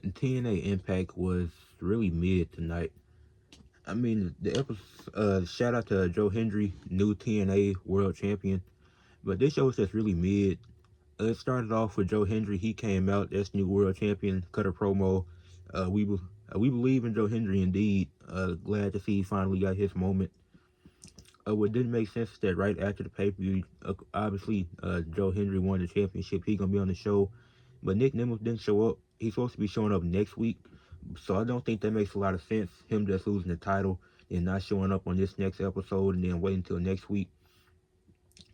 TNA Impact was really mid tonight. I mean, the episode, shout out to Joe Hendry, new TNA World Champion. But this show was just really mid. It started off with Joe Hendry. He came out as new World Champion, cut a promo. We believe in Joe Hendry indeed. Glad to see he finally got his moment. What didn't make sense is that right after the pay per view, obviously Joe Hendry won the championship. He gonna be on the show, but Nick Nichols didn't show up. He's supposed to be showing up next week, so I don't think that makes a lot of sense. Him just losing the title and not showing up on this next episode, and then waiting until next week.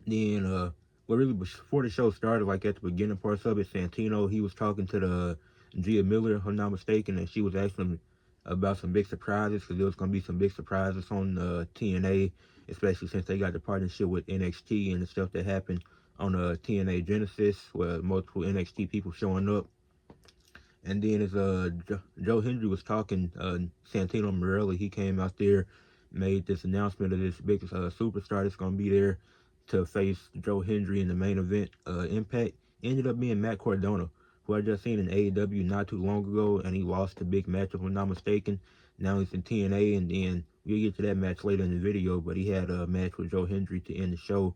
Then what really before the show started, like at the beginning parts of it, Santino he was talking to the Gia Miller, if I'm not mistaken, and she was asking him about some big surprises because there was gonna be some big surprises on TNA, especially since they got the partnership with NXT and the stuff that happened on TNA Genesis, where multiple NXT people showing up. And then as Joe Hendry was talking, Santino Morelli he came out there, made this announcement of this big superstar that's gonna be there to face Joe Hendry in the main event. Impact ended up being Matt Cardona, who I just seen in AEW not too long ago, and he lost a big match if I'm not mistaken. Now he's in TNA, and then we'll get to that match later in the video. But he had a match with Joe Hendry to end the show.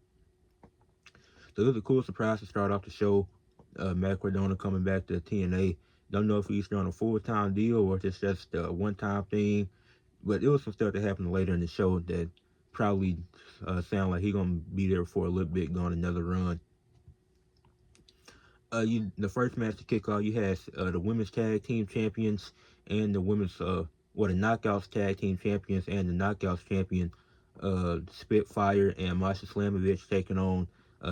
So it was a cool surprise to start off the show. Matt Cardona coming back to TNA. Don't know if he's on a full-time deal or if it's just a one-time thing. But it was some stuff that happened later in the show that probably sound like he's going to be there for a little bit, going another run. The first match to kick off, you had the women's tag team champions and the women's, the knockouts tag team champions and the knockouts champion, Spitfire and Masha Slamovich taking on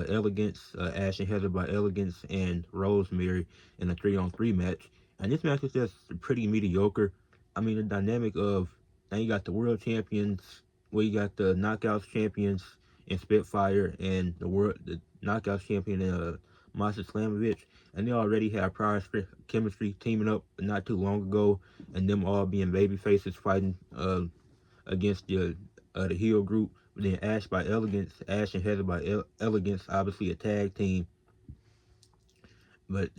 Elegance, Ash and Heather by Elegance and Rosemary in a 3-on-3 match. And this match was just pretty mediocre. I mean, the dynamic of now you got the world champions, well, you got the knockouts champions in Spitfire and the knockouts champion Masha Slamovich, and they already had prior chemistry teaming up not too long ago, and them all being baby faces fighting against the heel group. But then Ash by Elegance, Ash and Heather by Elegance, obviously a tag team, but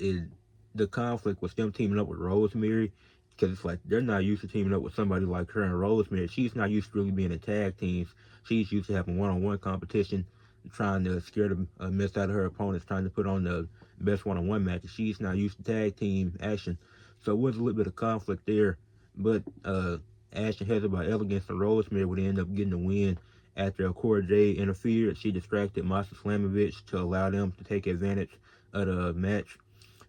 the conflict was them teaming up with Rosemary, because it's like they're not used to teaming up with somebody like her and Rosemary. She's not used to really being in tag teams. She's used to having one-on-one competition, trying to scare the mess out of her opponents, trying to put on the best one-on-one matches. She's not used to tag team action, so it was a little bit of conflict there. But Ash and Heather by Elegance and Rosemary would end up getting the win after Cora Jade interfered. She distracted Masha Slamovich to allow them to take advantage of the match.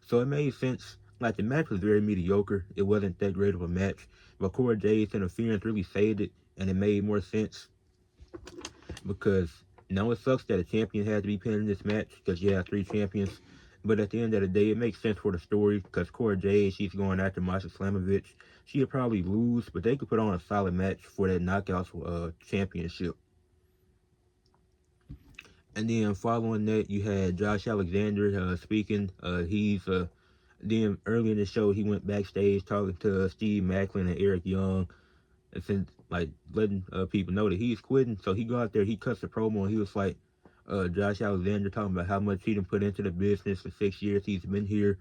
So it made sense. Like, the match was very mediocre. It wasn't that great of a match. But Cora Jade's interference really saved it, and it made more sense because now it sucks that a champion had to be pinned in this match because you have 3 champions. But at the end of the day, it makes sense for the story because Cora Jade, she's going after Masha Slamovich. She'll probably lose, but they could put on a solid match for that Knockouts championship. And then following that, you had Josh Alexander speaking. Then early in the show, he went backstage talking to Steve Macklin and Eric Young, and since like letting people know that he's quitting. So he go out there, he cuts the promo, and he was like, Josh Alexander talking about how much he done put into the business for 6 years he's been here,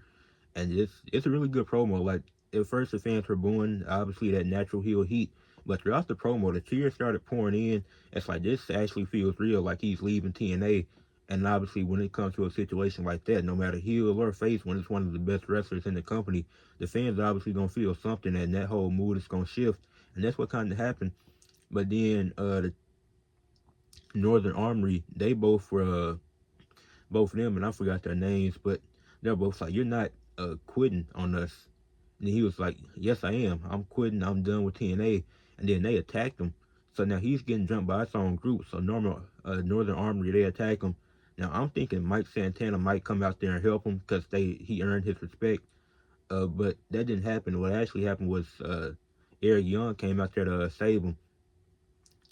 and it's a really good promo. Like, at first the fans were booing, obviously that natural heel heat, but throughout the promo the tears started pouring in. It's like this actually feels real, like he's leaving TNA. And obviously when it comes to a situation like that, no matter heel or face, when it's one of the best wrestlers in the company, the fans are obviously gonna feel something, and that whole mood is gonna shift, and that's what kind of happened. But then the Northern Armory, they both of them, and I forgot their names, but they're both like, you're not quitting on us. And he was like, yes, I am. I'm quitting. I'm done with TNA. And then they attacked him. So now he's getting jumped by its own group. So Northern Armory, they attack him. Now I'm thinking Mike Santana might come out there and help him because he earned his respect. But that didn't happen. What actually happened was Eric Young came out there to save him.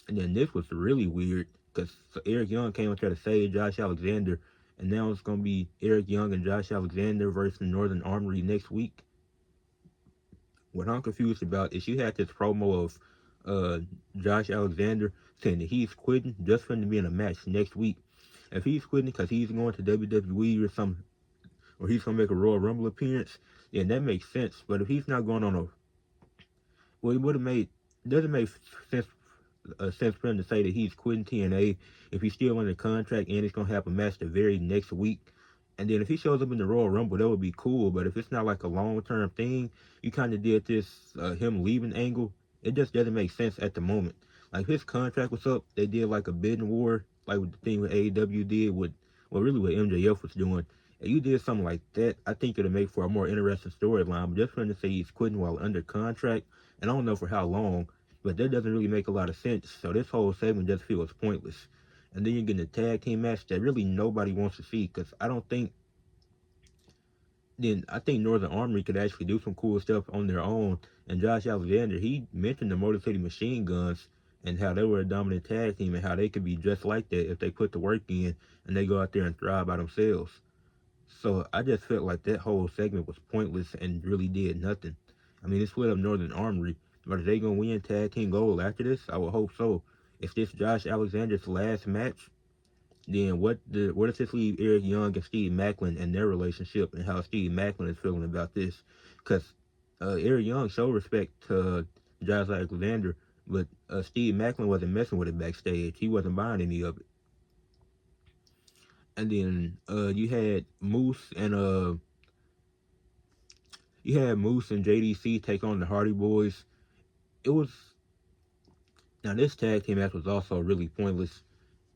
And then this was really weird because Eric Young came out there to save Josh Alexander. And now it's going to be Eric Young and Josh Alexander versus Northern Armory next week. What I'm confused about is you had this promo of Josh Alexander saying that he's quitting just for him to be in a match next week. If he's quitting because he's going to WWE or he's gonna make a Royal Rumble appearance, then that makes sense. But if he's not going on a, well, it would have made doesn't make sense sense for him to say that he's quitting TNA if he's still under contract and he's gonna have a match the very next week. And then if he shows up in the Royal Rumble, that would be cool. But if it's not like a long term thing, you kind of did this him leaving angle. It just doesn't make sense at the moment. Like his contract was up, they did like a bidding war, like with the thing with AEW did with, well, really what MJF was doing. And you did something like that, I think it'll make for a more interesting storyline. But just for him to say he's quitting while under contract, and I don't know for how long, but that doesn't really make a lot of sense. So this whole segment just feels pointless. And then you're getting a tag team match that really nobody wants to see because I don't think. Then I think Northern Armory could actually do some cool stuff on their own. And Josh Alexander, he mentioned the Motor City Machine Guns and how they were a dominant tag team and how they could be just like that if they put the work in and they go out there and thrive by themselves. So I just felt like that whole segment was pointless and really did nothing. I mean, it split up Northern Armory, but are they gonna win tag team gold after this? I would hope so. If this Josh Alexander's last match, then what does this leave Eric Young and Steve Macklin and their relationship and how Steve Macklin is feeling about this? Because Eric Young showed respect to Josh Alexander, but Steve Macklin wasn't messing with it backstage. He wasn't buying any of it. And then you had Moose and JDC take on the Hardy Boys. It was Now this tag team match was also really pointless,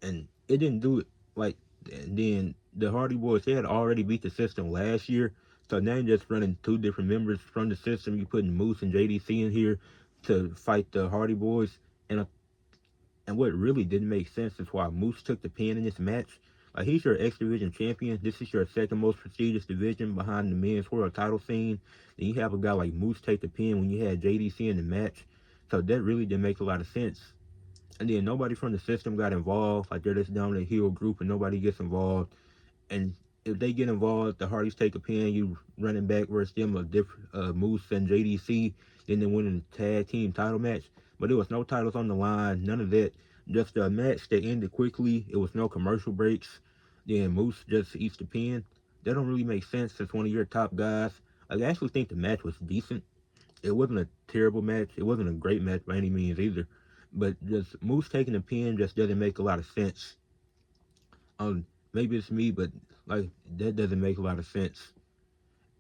and it didn't do it like. And then the Hardy Boys, they had already beat the system last year, so now you're just running two different members from the system. You putting Moose and JDC in here to fight the Hardy Boys, and and what really didn't make sense is why Moose took the pin in this match. Like he's your X Division champion. This is your second most prestigious division behind the men's world title scene. Then you have a guy like Moose take the pin when you had JDC in the match. So that really didn't make a lot of sense. And then nobody from the system got involved. Like they're this dominant heel group and nobody gets involved. And if they get involved, the Hardys take a pin, you running back versus them, a different Moose and JDC, then they win in the tag team title match. But there was no titles on the line, none of that. Just a match that ended quickly. It was no commercial breaks. Then Moose just eats the pin. That don't really make sense as one of your top guys. I actually think the match was decent. It wasn't a terrible match. It wasn't a great match by any means either. But just Moose taking the pin just doesn't make a lot of sense. Maybe it's me, but like that doesn't make a lot of sense.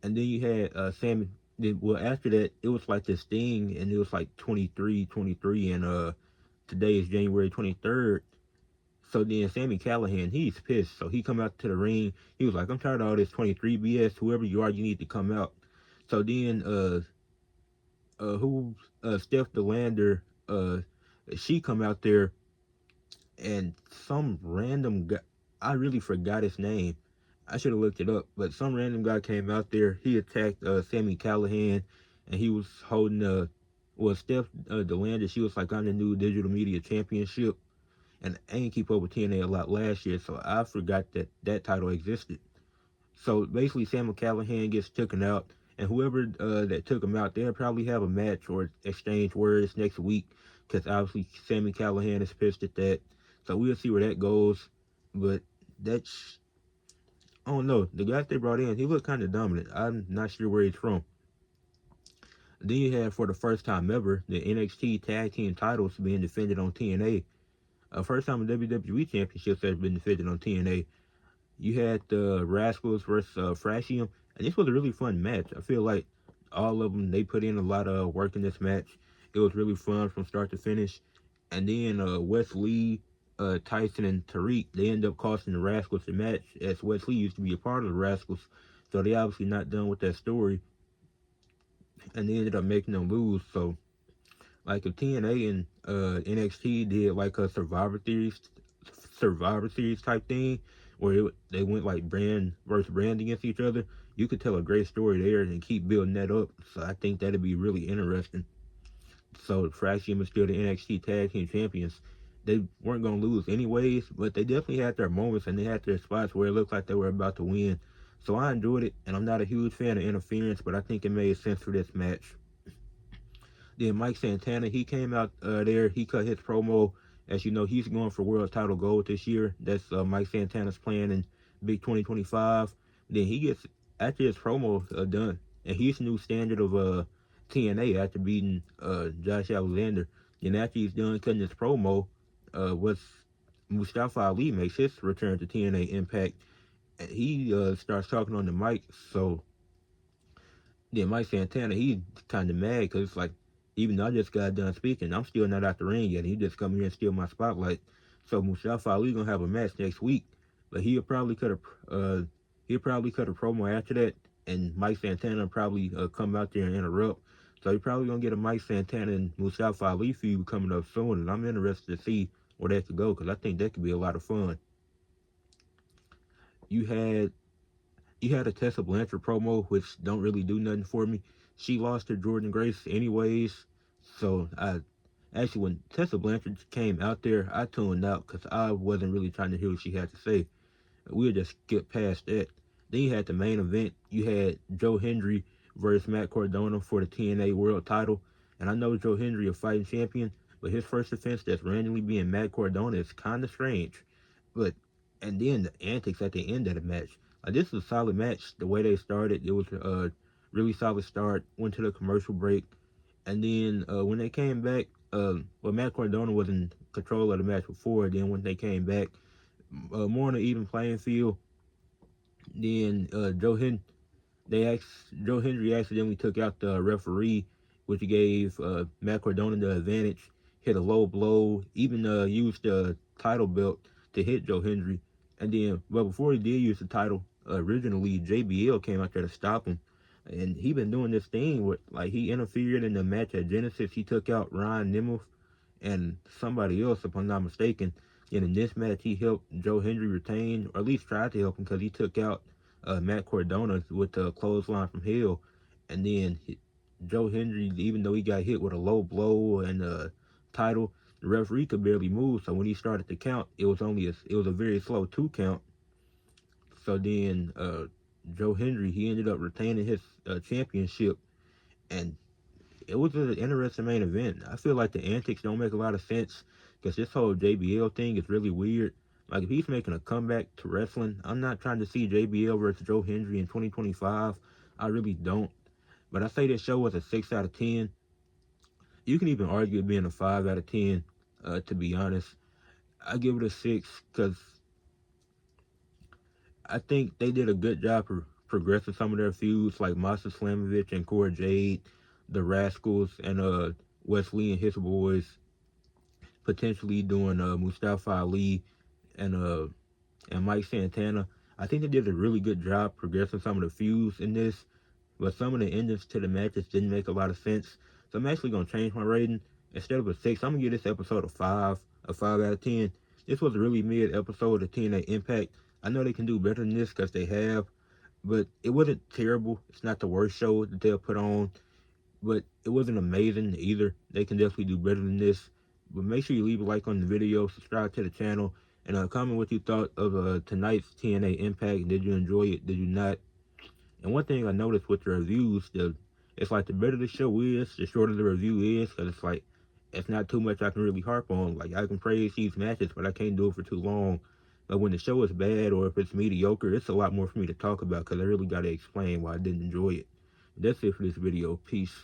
And then you had Sammy. Well, after that, it was like this thing, and it was like 23, and today is January 23rd. So then Sammy Callahan, he's pissed. So he come out to the ring. He was like, "I'm tired of all this 23 BS. Whoever you are, you need to come out." So then Steph Delander, she come out there, and some random guy, I really forgot his name. I should have looked it up, but some random guy came out there. He attacked Sammy Callahan, and he was holding Steph Delander. She was like, "I'm the new digital media championship," and I ain't keep up with TNA a lot last year, so I forgot that that title existed. So basically, Sammy Callahan gets taken out, and whoever that took him out, they'll probably have a match or exchange words next week, because obviously Sammy Callahan is pissed at that. So we'll see where that goes. But that's, I don't know. The guy they brought in, he looked kind of dominant. I'm not sure where he's from. Then you have, for the first time ever, the NXT Tag Team titles being defended on TNA. First time a WWE Championship has been defended on TNA. You had the Rascals versus Frasium, and this was a really fun match. I feel like all of them, they put in a lot of work in this match. It was really fun from start to finish. And then Wes Lee, Tyson, and Tariq, they end up costing the Rascals the match, as Wes Lee used to be a part of the Rascals, so they obviously not done with that story, and they ended up making them lose. So, like if TNA and NXT did like a Survivor Series type thing, where they went like brand versus brand against each other, you could tell a great story there and keep building that up. So I think that'd be really interesting. So Fraxium is still the NXT Tag Team Champions. They weren't going to lose anyways, but they definitely had their moments and they had their spots where it looked like they were about to win. So I enjoyed it, and I'm not a huge fan of interference, but I think it made sense for this match. Then Mike Santana, he came out there, he cut his promo. As you know, he's going for world title gold this year. That's Mike Santana's plan in Big 2025. Then he gets, after his promo done, and he's the new standard of TNA after beating Josh Alexander. And after he's done cutting his promo, what's Mustafa Ali makes his return to TNA Impact, and he starts talking on the mic. So then Mike Santana, he's kind of mad because it's like, even though I just got done speaking, I'm still not out the ring yet. He just come here and steal my spotlight. So Mustafa Ali gonna have a match next week, but he'll probably cut a promo after that, and Mike Santana will probably come out there and interrupt. So you're probably gonna get a Mike Santana and Mustafa Ali feud coming up soon, and I'm interested to see where that could go because I think that could be a lot of fun. You had you had a Tessa Blanchard promo, which don't really do nothing for me. She lost to Jordan Grace anyways, so I actually when Tessa Blanchard came out there, I tuned out because I wasn't really trying to hear what she had to say. We'll just skip past that. Then you had the main event. You had Joe Hendry versus Matt Cardona for the TNA World Title, and I know Joe Hendry a fighting champion, but his first defense that's randomly being Matt Cardona is kind of strange. But and then the antics at the end of the match. This was a solid match. The way they started, it was a really solid start. Went to the commercial break, and then when they came back, well, Matt Cardona was in control of the match before. Then when they came back, more on an even playing field. Then Joe Hendry accidentally took out the referee, which gave Matt Cardona the advantage. Hit a low blow, even used the title belt to hit Joe Hendry. And then, but before he did use the title, originally JBL came out there to stop him. And he been doing this thing with, like, he interfered in the match at Genesis. He took out Ryan Nemeth and somebody else, if I'm not mistaken. And in this match, he helped Joe Hendry retain, or at least tried to help him, because he took out Matt Cardona with the clothesline from hell. And then Joe Hendry, even though he got hit with a low blow and a title, the referee could barely move. So when he started the count, it was a very slow 2 count. So then Joe Hendry, he ended up retaining his championship, and it was an interesting main event. I feel like the antics don't make a lot of sense because this whole JBL thing is really weird. Like, if he's making a comeback to wrestling, I'm not trying to see JBL versus Joe Hendry in 2025. I really don't. But I say this show was a 6 out of 10. You can even argue it being a 5 out of 10, to be honest. I give it a 6 because I think they did a good job progressing some of their feuds, like Masa Slamovich and Cora Jade, the Rascals, and Wesley and his boys, potentially doing Mustafa Ali and Mike Santana. I think they did a really good job progressing some of the feuds in this, but some of the endings to the matches didn't make a lot of sense. So I'm actually gonna change my rating. Instead of a 6, I'm gonna give this episode a 5 out of 10. This was a really mid episode of TNA Impact. I know they can do better than this because they have, but it wasn't terrible. It's not the worst show that they'll put on, but it wasn't amazing either. They can definitely do better than this. But make sure you leave a like on the video, subscribe to the channel, and comment what you thought of tonight's TNA Impact. Did you enjoy it? Did you not? And one thing I noticed with the reviews, it's like the better the show is, the shorter the review is, because it's like, it's not too much I can really harp on. Like, I can praise these matches, but I can't do it for too long. But when the show is bad or if it's mediocre, it's a lot more for me to talk about because I really got to explain why I didn't enjoy it. That's it for this video. Peace.